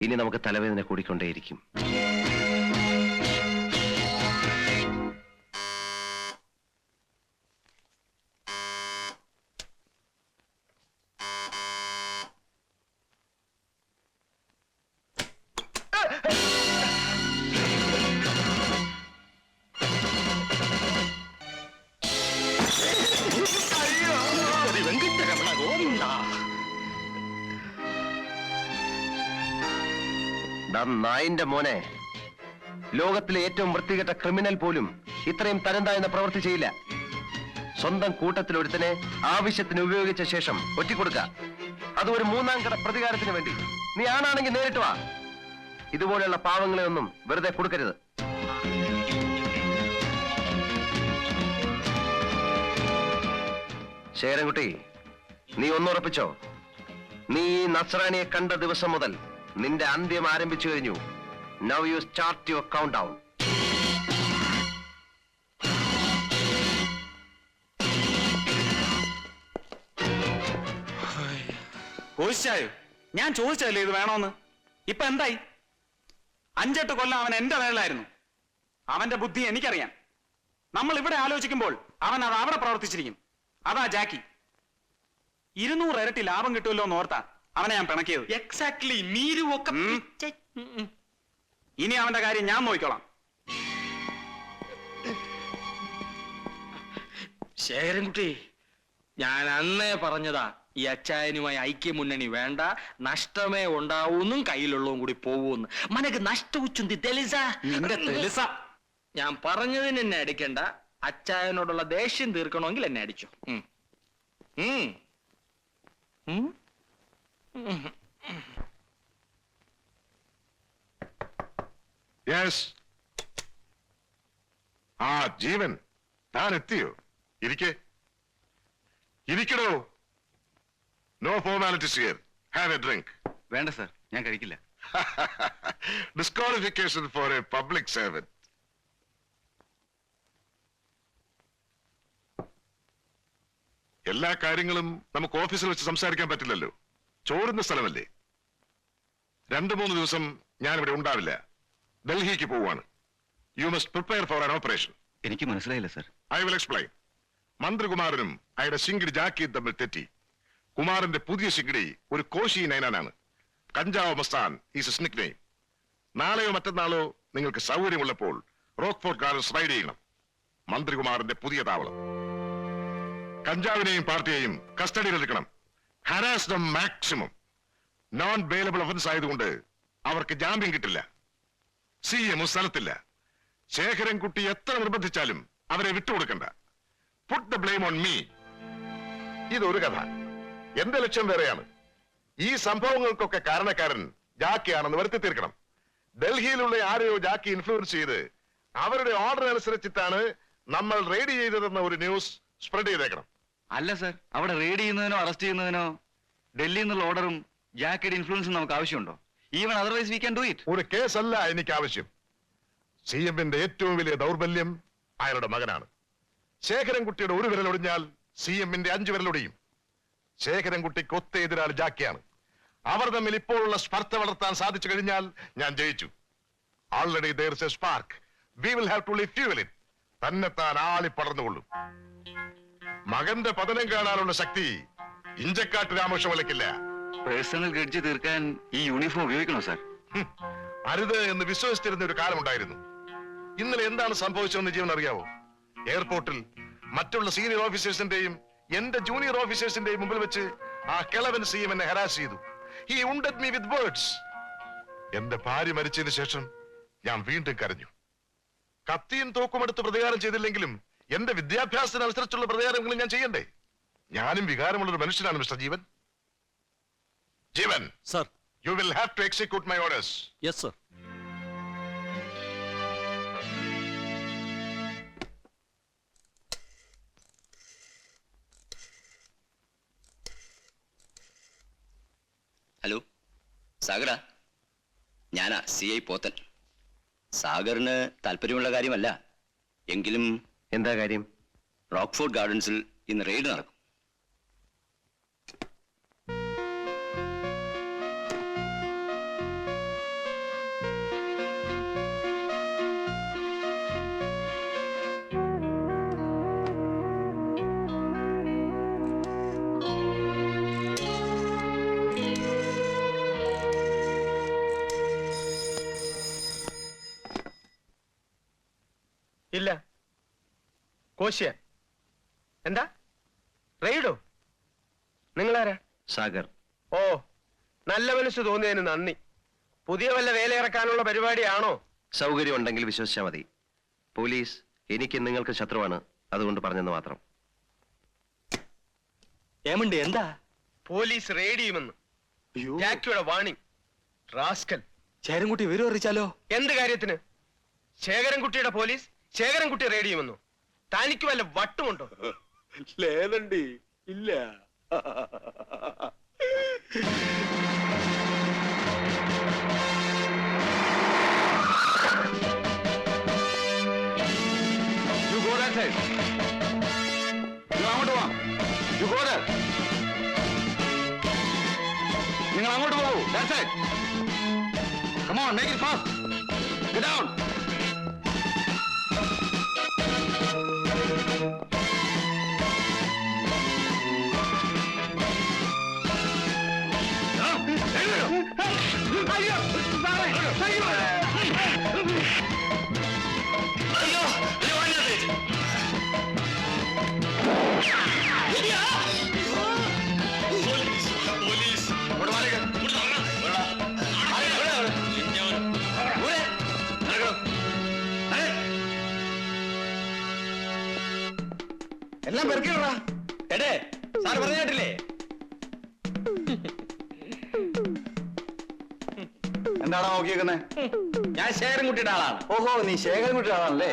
ഇനി നമുക്ക് തലവേദന കൂടിക്കൊണ്ടേയിരിക്കും. നായിന്റെ മോനെ, ലോകത്തിലെ ഏറ്റവും വൃത്തികെട്ട ക്രിമിനൽ പോലും ഇത്രയും തരംതാഴ്ന്ന പ്രവൃത്തി ചെയ്യില്ല. സ്വന്തം കൂട്ടത്തിൽ ഒരുത്തനെ ആവശ്യത്തിന് ഉപയോഗിച്ച ശേഷം ഒറ്റിക്കൊടുക്ക. അത് ഒരു മൂന്നാം കട പ്രതികാരത്തിന് വേണ്ടി. നീ ആണാണെങ്കിൽ നേരിട്ട് വാ. ഇതുപോലെയുള്ള പാവങ്ങളെ ഒന്നും വെറുതെ കൊടുക്കരുത്. ശേഖരൻകുട്ടി, നീ ഒന്നുറപ്പിച്ചോ, നീ ഈ നസ്രാണിയെ കണ്ട ദിവസം മുതൽ നിന്റെ അന്ത്യം ആരംഭിച്ചു കഴിഞ്ഞു. Now you start your countdown. കോശിച്ചായോ? ഞാൻ ചോദിച്ചല്ലേ ഇത് വേണോന്ന്. ഇപ്പൊ എന്തായി? 5-8 കൊല്ലം അവൻ എന്റെ മേളിലായിരുന്നു. അവന്റെ ബുദ്ധി എനിക്കറിയാം. നമ്മൾ ഇവിടെ ആലോചിക്കുമ്പോൾ അവൻ അത് അവിടെ പ്രവർത്തിച്ചിരിക്കും. അതാ ജാക്കി. 200 ഇരട്ടി ലാഭം കിട്ടുമല്ലോ എന്ന് ഓർത്താ അവനെ ഞാൻ പിണക്കിയത്. എക്സാക്ട്ലി. നീരു ഒക്കെ ഇനി അവന്റെ കാര്യം ഞാൻ നോക്കിക്കോളാം. ശേഖരൻകുട്ടി, ഞാൻ അന്നേ പറഞ്ഞതാ ഈ അച്ചായനുമായി ഐക്യമുന്നണി വേണ്ട, നഷ്ടമേ ഉണ്ടാവൂന്നും കയ്യിലുള്ളതും കൂടി പോവൂന്ന്. മനക്ക് നഷ്ടവുച്ചുന്തി തെളിസ. നിന്റെ തെളിസ. ഞാൻ പറഞ്ഞതിന് എന്നെ അടിക്കണ്ട. അച്ചായനോടുള്ള ദേഷ്യം തീർക്കണമെങ്കിൽ എന്നെ അടിച്ചു. ആ ജീവൻ, താൻ എത്തിയോ? ഇരിക്കടോ. No formalities here. Have a drink. വേണ്ട സർ, ഞാൻ കഴിക്കില്ല. Disqualification for a public servant. എല്ലാ കാര്യങ്ങളും നമുക്ക് ഓഫീസിൽ വെച്ച് സംസാരിക്കാൻ പറ്റില്ലല്ലോ. ചോറുന്ന സ്ഥലമല്ലേ. 2-3 ദിവസം ഞാനിവിടെ ഉണ്ടാവില്ല. ഡൽഹിക്ക് പോവാണ്. You must prepare for an operation. എനിക്ക് മനസ്സിലായില്ല സർ. I will explain. മന്ത്രികുമാരനും അയാളുടെ ശിങ്കിടി ജാക്കിയും തമ്മിൽ തെറ്റി. കുമാരന്റെ പുതിയ ശിങ്കിടി ഒരു കോശി നൈനാനാണ്. കഞ്ചാവ് മസ്താൻ ഈസ് എ നിക്നെയിം. നാളെയോ മറ്റന്നാളോ നിങ്ങൾക്ക് സൗകര്യമുള്ളപ്പോൾ റോക്ക്ഫോർട്ട് ഗാർഡൻസ് റൈഡ് ചെയ്യണം. മന്ത്രികുമാരന്റെ പുതിയ താവളം. കഞ്ചാവിനെയും പാർട്ടിയെയും കസ്റ്റഡിയിലെടുക്കണം. Harass them maximum. Non bailable offence ആയതുകൊണ്ട് അവർക്ക് ജാമ്യം കിട്ടില്ല. CM സ്ഥലത്തില്ല. ശേഖരൻകുട്ടി എത്ര നിർബന്ധിച്ചാലും അവരെ വിട്ടുകൊടുക്കണ്ട. Put the blame on me. ഇതൊരു കഥ. എന്റെ ലക്ഷ്യം വേറെയാണ്. ഈ സംഭവങ്ങൾക്കൊക്കെ കാരണക്കാരൻ ജാക്കിയാണെന്ന് വരുത്തി തീർക്കണം. ഡൽഹിയിലുള്ള ആരെയോ ജാക്കി ഇൻഫ്ലുവൻസ് ചെയ്ത് അവരുടെ ഓർഡർ അനുസരിച്ചിട്ടാണ് നമ്മൾ റെയ്ഡ് ചെയ്തതെന്ന ഒരു ന്യൂസ് സ്പ്രെഡ് ചെയ്തേക്കണം. അല്ല സർ, അവിടെ റെയ്ഡ് ചെയ്യുന്നതിനോ അറസ്റ്റ് ചെയ്യുന്നതിനോ ഡൽഹിയിൽ നിന്നുള്ള ഓർഡറും ജാക്കിയുടെ ഇൻഫ്ലുവൻസും നമുക്ക് ആവശ്യമുണ്ടോ? Even otherwise we can do it. ഒരു കേസല്ല എനിക്ക് ആവശ്യം. CMന്റെ ഏറ്റവും വലിയ ദൗർബല്യം അയാളുടെ മകനാണ്. ശേഖരൻകുട്ടിയുടെ ഒരു വിരലൊടിഞ്ഞാൽ CMന്റെ 5 വിരലൊടിയും. ശേഖരൻകുട്ടിക്ക് ഒത്ത എതിരാളി ജാക്കിയാണ്. അവർ തമ്മിൽ ഇപ്പോഴുള്ള സ്പർദ്ധ വളർത്താൻ സാധിച്ചു കഴിഞ്ഞാൽ ഞാൻ ജയിച്ചു. Already there is a spark. We will have to fuel it. തന്നെത്താൻ ആളി പടർന്നുകൊള്ളും. മകന്റെ പതനം കാണാനുള്ള ശക്തി ഇഞ്ചക്കാട്ട് രാമകൃഷ്ണ വിലക്കില്ല. പേഴ്സണൽ ഗ്രഡ്ജ് തീർക്കാൻ ഈ യൂണിഫോം ഉപയോഗിക്കണോ സാർ? അരുത് എന്ന് വിശ്വസിച്ചിരുന്ന ഒരു കാലമുണ്ടായിരുന്നു. ഇന്നലെ എന്താണ് സംഭവിച്ചതെന്ന് ജീവൻ അറിയാവോ? എയർപോർട്ടിൽ മറ്റുള്ള സീനിയർ ഓഫീസേഴ്സിന്റെയും എന്റെ ജൂനിയർ ഓഫീസേഴ്സിന്റെയും മുമ്പിൽ വെച്ച് ആ കിളവൻ CM എന്നെ ഹരാസ് ചെയ്തു. He wounded me with words. എന്റെ ഭാര്യ മരിച്ചതിന് ശേഷം ഞാൻ വീണ്ടും കരഞ്ഞു. കത്തിയും തോക്കുമെടുത്ത് പ്രതികാരം ചെയ്തില്ലെങ്കിലും എന്റെ വിദ്യാഭ്യാസത്തിനനുസരിച്ചുള്ള പ്രതികാരങ്ങൾ ഞാൻ ചെയ്യണ്ടേ? ഞാനും വികാരമുള്ള ഒരു മനുഷ്യനാണ് mister Jeevan. Jeevan sir, you will have to execute my orders. Yes sir. Hello സാഗറാ, ഞാനാ CI പോത്തൻ. സാഗറിന് താല്പര്യമുള്ള കാര്യമല്ല എങ്കിലും. എന്താ കാര്യം? റോക്ക്ഫോർട്ട് ഗാർഡൻസിൽ ഇന്ന് റെയ്ഡ് നടക്കും. കോശ്യ എന്താ റെയ്ഡോ? നിങ്ങളാരാ? സാഗർ. ഓ, നല്ല മനസ്സ് തോന്നിയതിന് നന്ദി. പുതിയ വല്ല വേലയിറക്കാനുള്ള പരിപാടിയാണോ? സൗകര്യം ഉണ്ടെങ്കിൽ വിശ്വസിച്ചാൽ മതി. പോലീസ് എനിക്ക് നിങ്ങൾക്ക് ശത്രുവാണ്, അതുകൊണ്ട് പറഞ്ഞെന്ന് മാത്രം. ഏമുണ്ട് എന്താ? പോലീസ് റെയ്ഡ് ചെയ്യുമെന്ന് ജാക്കിയുടെ വാണിംഗ്. റാസ്കൽ. ചേരൻകുട്ടി വിവരം അറിയിച്ചാലോ? എന്ത് കാര്യത്തിന്? ശേഖരൻകുട്ടിയുടെ പോലീസ് ശേഖരൻകുട്ടി റെയ്ഡ് ചെയ്യുമെന്നു? തനിക്ക് വല്ല വട്ടുമുണ്ടോ? ലേതണ്ടി ഇല്ല. നിങ്ങൾ അങ്ങോട്ട് പോകൂ. Come on, make it fast. Get down. എല്ലാം പെറുക്കിടാ. എടേ സാർ പറഞ്ഞ കേട്ടില്ലേ? എന്താണോ നോക്കിയേക്കുന്നേ? ഞാൻ ശേഖരൻകുട്ടിയുടെ ആളാണ്. ഓഹോ, നീ ശേഖരൻകുട്ടിയുടെ ആളാണല്ലേ?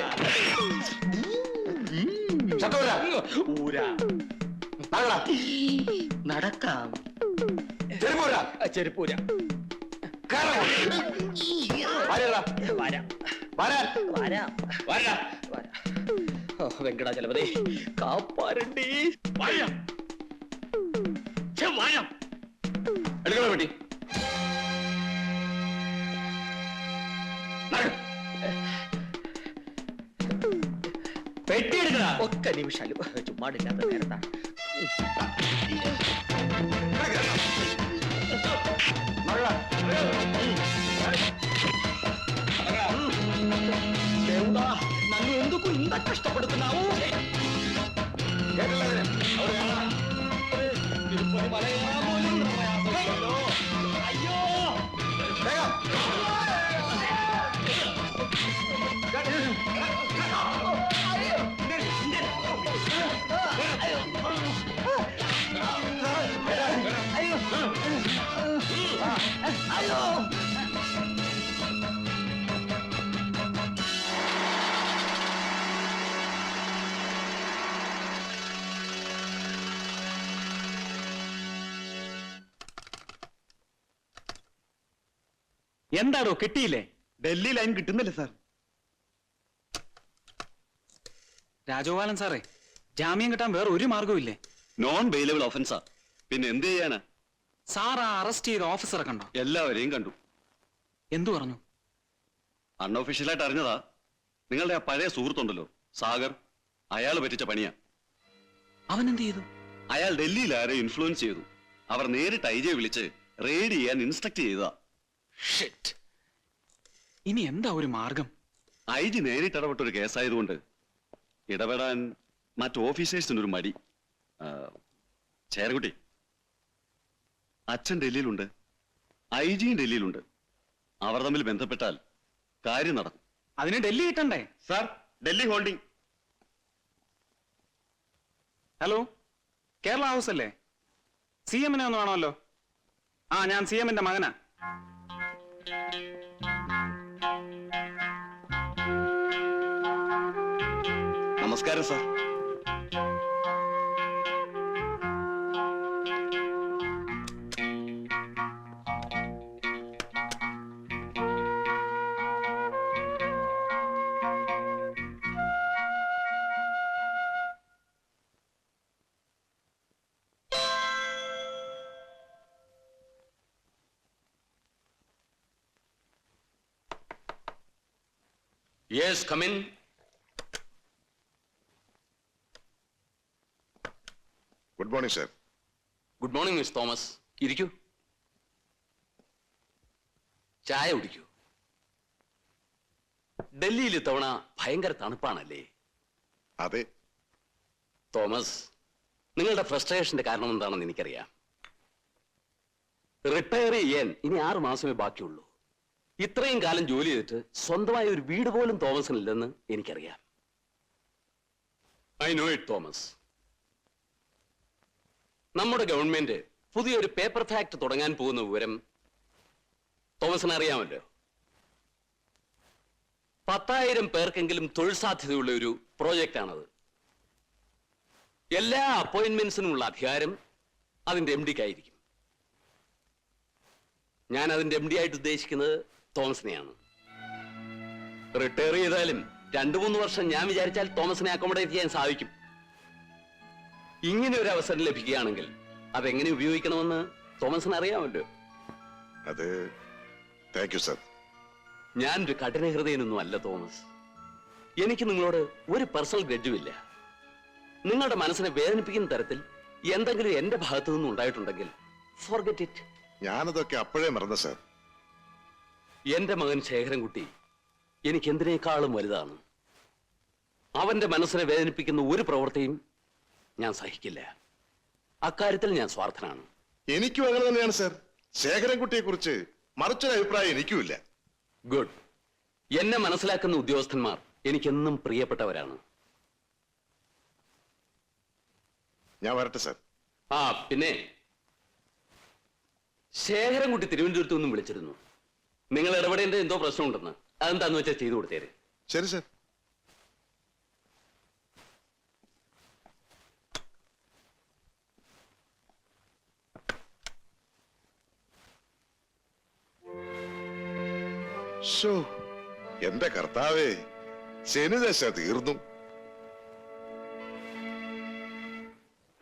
നടക്കാം. ചെരുപ്പൂര. വെങ്കടാചലപതി കാപ്പാരണ്ടി. എടുക്കണോ പെട്ടി? പെട്ടി എടുക്കണ ഒക്ക നിമിഷാലും ചുമ്മാടില്ലാത്ത നേരത്താ. నన్ను ఎందుకు ఇంత కష్టపడుతున్నావు? అయ్యో എന്താണോ കിട്ടിയില്ലേ? ഡൽഹി ലൈൻ കിട്ടുന്നില്ല സാർ. രാജഗോപാലൻ സാറേ, ജാമ്യം കിട്ടാൻ വേറെ ഒരു മാർഗവും ഇല്ലേ? നോൺ ബെയിലബിൾ ഒഫൻസാ. പിന്നെ എന്ത് ചെയ്യാനാ? സാർ ആ അറസ്റ്റ് ചെയ്ത ഓഫീസറെ കണ്ടോ? എല്ലാവരെയും കണ്ടു. എന്തു പറഞ്ഞു? അൺഒഫീഷ്യലായിട്ട് അറിഞ്ഞതാ. നിങ്ങളുടെ ആ പഴയ സുഹൃത്തുണ്ടല്ലോ സാഗർ, അയാൾ പറ്റിച്ച പണിയാ. അവൻ എന്ത് ചെയ്തു? അയാൾ ഡൽഹിയിൽ ആരെ ഇൻഫ്ലുവൻസ് ചെയ്തു. അവർ നേരിട്ട് ഐ ജെ വിളിച്ച് റെയ്ഡ് ചെയ്യാൻ ഇൻസ്ട്രക്ട് ചെയ്തതാ. ഷിറ്റ്. ഇനി എന്താ ഒരു മാർഗം? ഐ ജി നേരിട്ട് ഇടപെട്ടൊരു കേസായതുകൊണ്ട് ഇടപെടാൻ മറ്റ് ഓഫീസേഴ്സിനൊരു മടി. ചേരകുട്ടി, അച്ഛൻ ഡൽഹിയിലുണ്ട്, ഐ ജിയും ഡൽഹിയിലുണ്ട്. അവർ തമ്മിൽ ബന്ധപ്പെട്ടാൽ കാര്യം നടക്കും. അതിന് ഡൽഹി കിട്ടണ്ടേ? Sir, Delhi holding. Hello, Kerala house അല്ലേ? സി എമ്മിനെ ഒന്ന് വേണമല്ലോ. ആ, ഞാൻ സി എമ്മിന്റെ മകനാ. നമസ്കാരം sir. Yes, come in. Good morning sir. Good morning miss Thomas. ഇരിക്കൂ, ചായ കുടിക്കൂ. ഡൽഹിയിൽ ഇത്തവണ ഭയങ്കര തണുപ്പാണല്ലേ? അതെ, തോമസ്, നിങ്ങളുടെ ഫ്രസ്ട്രേഷന്റെ കാരണം എന്താണെന്ന് എനിക്കറിയാം. റിട്ടയർ ചെയ്യാൻ ഇനി 6 മാസമേ ബാക്കിയുള്ളൂ. ഇത്രയും കാലം ജോലി ചെയ്തിട്ട് സ്വന്തമായ ഒരു വീട് പോലും തോമസിനില്ലെന്ന് എനിക്കറിയാം. I know it Thomas. നമ്മുടെ ഗവൺമെന്റ് പുതിയൊരു പേപ്പർ ഫാക്ടറി തുടങ്ങാൻ പോകുന്ന വിവരം തോമസിന് അറിയാമല്ലോ. 10,000 പേർക്കെങ്കിലും തൊഴിൽ സാധ്യതയുള്ള ഒരു പ്രോജക്റ്റ് ആണത്. എല്ലാ അപ്പോയിന്റ്മെന്റ്സിനുമുള്ള അധികാരം അതിന്റെ എം ഡിക്കായിരിക്കും. ഞാൻ അതിന്റെ എം ഡി ആയിട്ട് ഉദ്ദേശിക്കുന്നത് തോമസിനെയാണ്. റിട്ടയർ ചെയ്താലും 2-3 വർഷം ഞാൻ വിചാരിച്ചാൽ തോമസിനെ അക്കോമഡേറ്റ് ചെയ്യാൻ സാധിക്കും. ഇങ്ങനെ ഒരു അവസരം ലഭിക്കുകയാണെങ്കിൽ അതെങ്ങനെ ഉപയോഗിക്കണമെന്ന് തോമസിന് അറിയാമല്ലോ. അത് താങ്ക് യു സർ. ഞാനൊരു കഠിന ഹൃദയനൊന്നും അല്ല തോമസ്. എനിക്ക് നിങ്ങളോട് ഒരു പേഴ്സണൽ ഗ്രഡ്ജുമില്ല. നിങ്ങളുടെ മനസ്സിനെ വേദനിപ്പിക്കുന്ന തരത്തിൽ എന്തെങ്കിലും എന്റെ ഭാഗത്തു നിന്നും ഉണ്ടായിട്ടുണ്ടെങ്കിൽ ഫോർഗെറ്റ് ഇറ്റ്. ഞാനതൊക്കെ അപ്പോഴേ മറന്നു സർ. എന്റെ മകൻ ശേഖരൻകുട്ടി എനിക്ക് എന്തിനേക്കാളും വലുതാണ്. അവന്റെ മനസ്സിനെ വേദനിപ്പിക്കുന്ന ഒരു പ്രവൃത്തിയും ഞാൻ സഹിക്കില്ല. അക്കാര്യത്തിൽ ഞാൻ സ്വാർത്ഥനാണ്. എനിക്കും അങ്ങനെ തന്നെയാണ് സർ. ശേഖരൻകുട്ടിയെ കുറിച്ച് മറിച്ചൊരു അഭിപ്രായം എനിക്കുമില്ല. ഗുഡ്. എന്നെ മനസ്സിലാക്കുന്ന ഉദ്യോഗസ്ഥന്മാർ എനിക്കെന്നും പ്രിയപ്പെട്ടവരാണ്. ഞാൻ വരട്ടെ സർ. ആ പിന്നെ ശേഖരൻകുട്ടി തിരുവനന്തപുരത്ത് നിന്നും വിളിച്ചിരുന്നു. നിങ്ങൾ ഇടപെടേണ്ട എന്തോ പ്രശ്നമുണ്ടെന്ന്. അതെന്താന്ന് വെച്ചാൽ ചെയ്തു കൊടുത്തേര്. ശരി സർ. ശോ, എന്റെ കർത്താവേ, ശനിദശ തീർന്നു.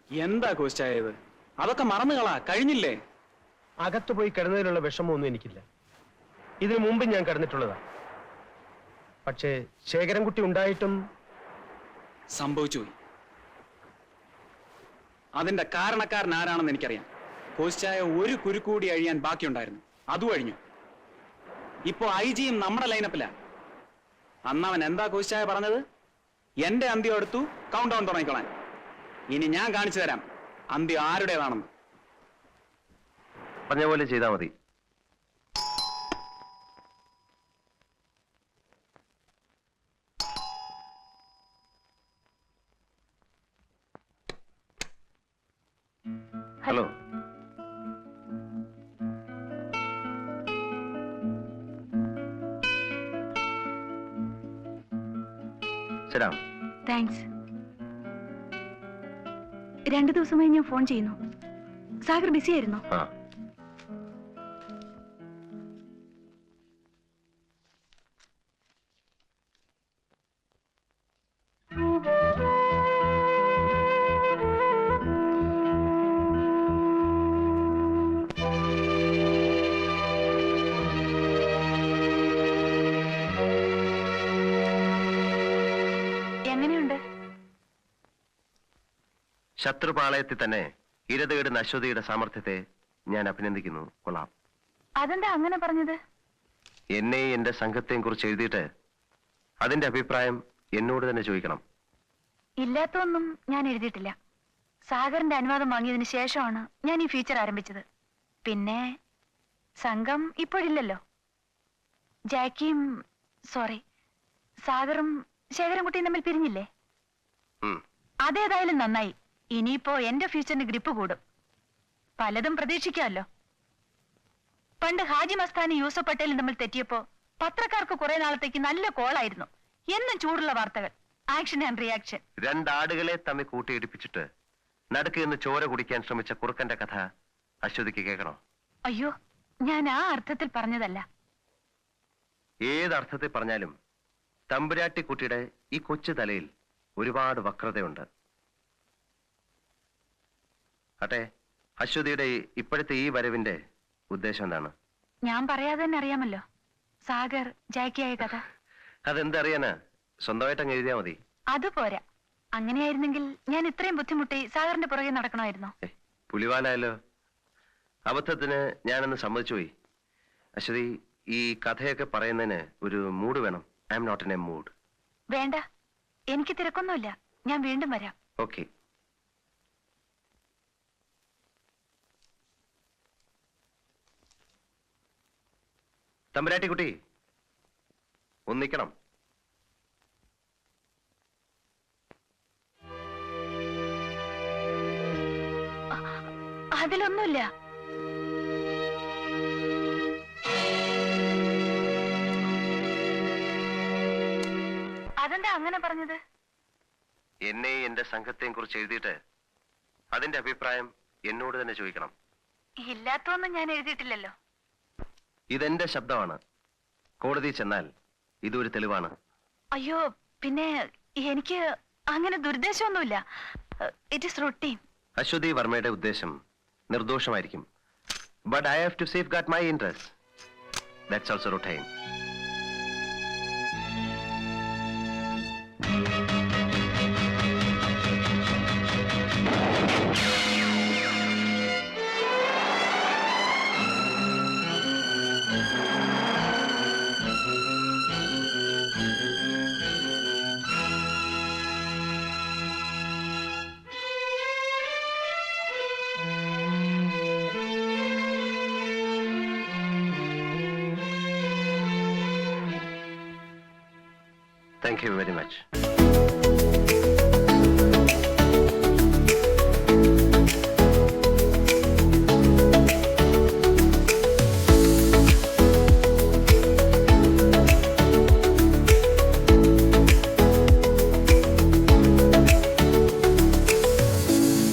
എന്താ കോച്ചായത്? അതൊക്കെ മറന്നുകളാ, കഴിഞ്ഞില്ലേ? അകത്ത് പോയി കിടന്നതിലുള്ള വിഷമമൊന്നും എനിക്കില്ല. ഇതിനു മുമ്പ് ഞാൻ കിടന്നിട്ടുള്ളതാ. പക്ഷേ ശേഖരൻകുട്ടി ഉണ്ടായിട്ടും സംഭവിച്ചു പോയി. അതിന്റെ കാരണക്കാരൻ ആരാണെന്ന് എനിക്കറിയാം. കോച്ചായ ഒരു കുരുക്കൂടി അഴിയാൻ ബാക്കിയുണ്ടായിരുന്നു, അതും അഴിഞ്ഞു. ഇപ്പോ ഐ ജിയും നമ്മുടെ ലൈനപ്പിലാ. അന്നവൻ എന്താ കോച്ചായ പറഞ്ഞത്? എന്റെ അന്ത്യം എടുത്തു, കൗണ്ട് ഡൗൺ തുടങ്ങിക്കോളാൻ. ഇനി ഞാൻ കാണിച്ചു തരാം അന്ത്യം ആരുടേതാണെന്ന്. പറഞ്ഞ പോലെ ചെയ്താൽ മതി. ഹലോ. ശരാ. താങ്ക്സ്. 2 ദിവസമായി ഞാൻ ഫോൺ ചെയ്യുന്നു. സാഗർ ബിസി ആയിരുന്നോ? ആ, എങ്ങനെയുണ്ട്? ശത്രുപാളയത്തിൽ തന്നെ ഇരതേടുന്ന അശ്വതിയുടെ സാമർഥ്യത്തെ ഞാൻ അഭിനന്ദിക്കുന്നു. കൊള്ളാം. അതെന്താ അങ്ങനെ പറഞ്ഞത്? എന്നെയും എന്റെ സംഘത്തെയും കുറിച്ച് എഴുതിയിട്ട് അതിന്റെ അഭിപ്രായം എന്നോട് തന്നെ ചോദിക്കണം. ഇല്ലാത്തൊന്നും ഞാൻ എഴുതിയിട്ടില്ല. സാഗറിന്റെ അനുവാദം വാങ്ങിയതിന് ശേഷമാണ് ഞാൻ ഈ ഫീച്ചർ ആരംഭിച്ചത്. പിന്നെ സംഘം ഇപ്പോഴില്ലല്ലോ. ജാക്കിയും സാഗറും ശേഖരൻകുട്ടിയും തമ്മിൽ പിരിഞ്ഞില്ലേ? അതേതായാലും നന്നായി. ഇനിയിപ്പോ എന്റെ ഫ്യൂച്ചറിന് ഗ്രിപ്പ് കൂടും. പലതും പ്രതീക്ഷിക്കാമല്ലോ. പണ്ട് ഹാജി മസ്താനി യൂസഫ് പട്ടേലും തമ്മിൽ തെറ്റിയപ്പോ പത്രക്കാർക്ക് കുറെ നാളത്തേക്ക് നല്ല കോളായിരുന്നു. എന്നും ചൂടുള്ള വാർത്തകൾ, ആക്ഷൻ ആൻഡ് റിയാക്ഷൻ. 2 ആടുകളെ തമ്മിൽ കൂട്ടിയിടിപ്പിച്ചിട്ട് നടുക്ക് നിന്ന് ചോര കുടിക്കാൻ ശ്രമിച്ച കുറുക്കന്റെ കഥ അശ്വതിക്ക് കേൾക്കണോ? അയ്യോ, ഞാൻ ആ അർത്ഥത്തിൽ പറഞ്ഞതല്ല. ഏതർത്ഥത്തിൽ പറഞ്ഞാലും തമ്പുരാട്ടിക്കുട്ടിയുടെ ഈ കൊച്ചു തലയിൽ ഒരുപാട് വക്രതയുണ്ട്. അട്ടെ, അശ്വതിയുടെ ഇപ്പോഴത്തെ ഈ വരവിന്റെ ഉദ്ദേശം എന്താണ്? ഞാൻ പറയാതെ തന്നെ അറിയാമല്ലോ. സാഗർ ജാക്കിയായ കഥ. അതെന്തറിയാനാ? സ്വന്തമായിട്ട് അങ്ങ് എഴുതിയാ മതി. അതുപോരാ. അങ്ങനെയായിരുന്നെങ്കിൽ ഞാൻ ഇത്രയും ബുദ്ധിമുട്ടി സാഗറിന്റെ പുറകെ നടക്കണമായിരുന്നോ? പുലിവാലായല്ലോ. അബദ്ധത്തിന് ഞാനൊന്ന് സമ്മതിച്ചു പോയി. അശ്വതി, ഈ കഥയൊക്കെ പറയുന്നതിന് ഒരു മൂഡ് വേണം. I'm not in a mood. വേണ്ട, എനിക്ക് തിരക്കൊന്നുമില്ല. ഞാൻ വീണ്ടും വരാം. ഓക്കെ. തമ്പുരാട്ടിക്കുട്ടി ഒന്നിക്കണം. അതിലൊന്നുമില്ല. അതെന്താ അങ്ങനെ പറഞ്ഞത്? എന്നെയും എന്റെ സംഘത്തെയും കുറിച്ച് എഴുതിയിട്ട് അതിന്റെ അഭിപ്രായം എന്നോട് തന്നെ ചോദിക്കണം. ഇല്ലാത്തൊന്നും ഞാൻ എഴുതിയിട്ടില്ലല്ലോ. ഇതെന്റെ ശബ്ദമാണ്. കോടതി ചെന്നാൽ ഇതൊരു തെളിവാണ്. അയ്യോ, പിന്നെ എനിക്ക് അങ്ങനെ ദുരുദ്ദേശമൊന്നുമില്ല. It is routine. അശ്വതി വർമ്മയുടെ ഉദ്ദേശം നിർദോഷമായിരിക്കും. But I have to safeguard my interest. That's also routine. Thank you very much.